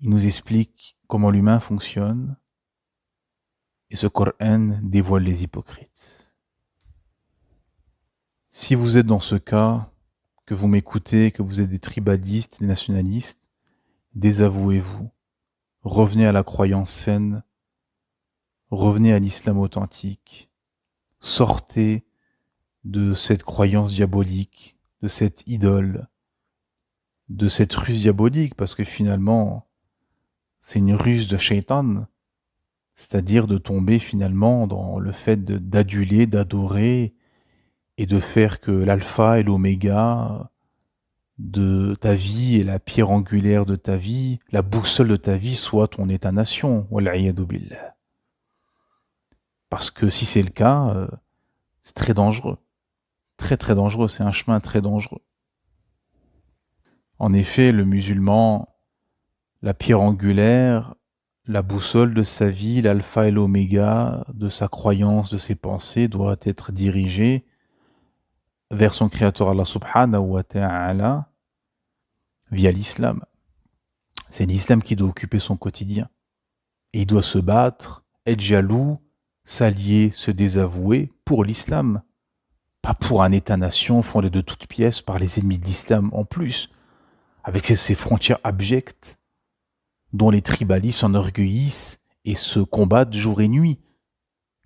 il nous explique comment l'humain fonctionne et ce Coran dévoile les hypocrites. Si vous êtes dans ce cas, que vous m'écoutez, que vous êtes des tribalistes, des nationalistes, désavouez-vous, revenez à la croyance saine, revenez à l'islam authentique, sortez de cette croyance diabolique, de cette idole, de cette ruse diabolique, parce que finalement, c'est une ruse de shaitan, c'est-à-dire de tomber finalement dans le fait d'aduler, d'adorer, et de faire que l'alpha et l'oméga de ta vie et la pierre angulaire de ta vie, la boussole de ta vie soit ton état-nation, wal'iyadu billah. Parce que si c'est le cas, c'est très dangereux. Très très dangereux, c'est un chemin très dangereux. En effet, le musulman, la pierre angulaire, la boussole de sa vie, l'alpha et l'oméga de sa croyance, de ses pensées, doit être dirigée vers son créateur Allah subhanahu wa ta'ala via l'islam. C'est l'islam qui doit occuper son quotidien. Et il doit se battre, être jaloux, s'allier, se désavouer pour l'islam. Pas pour un État-nation fondé de toutes pièces par les ennemis de l'islam en plus, avec ses frontières abjectes, dont les tribalistes s'enorgueillissent et se combattent jour et nuit.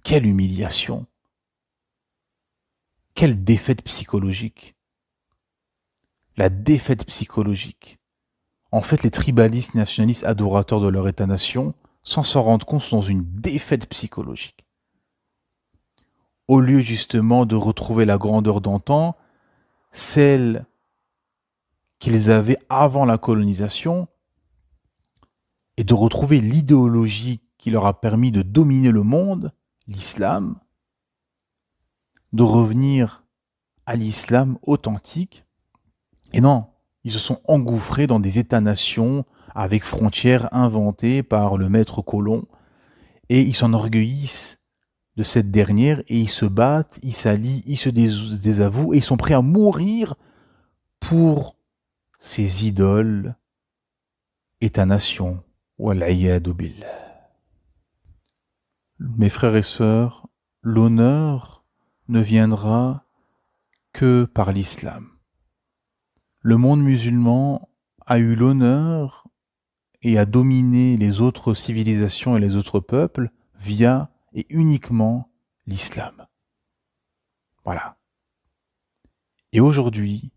Quelle humiliation! Quelle défaite psychologique! La défaite psychologique. En fait, les tribalistes nationalistes adorateurs de leur État-nation, sans s'en rendre compte, sont dans une défaite psychologique. Au lieu justement de retrouver la grandeur d'antan, celle qu'ils avaient avant la colonisation, et de retrouver l'idéologie qui leur a permis de dominer le monde, l'islam, de revenir à l'islam authentique. Et non, ils se sont engouffrés dans des États-nations avec frontières inventées par le maître colon, et ils s'enorgueillissent de cette dernière, et ils se battent, ils s'allient, ils se désavouent, et ils sont prêts à mourir pour ces idoles États-nations. Wal'iyadu billah. Mes frères et sœurs, l'honneur ne viendra que par l'islam. Le monde musulman a eu l'honneur et a dominé les autres civilisations et les autres peuples via et uniquement l'islam. Voilà. Et aujourd'hui,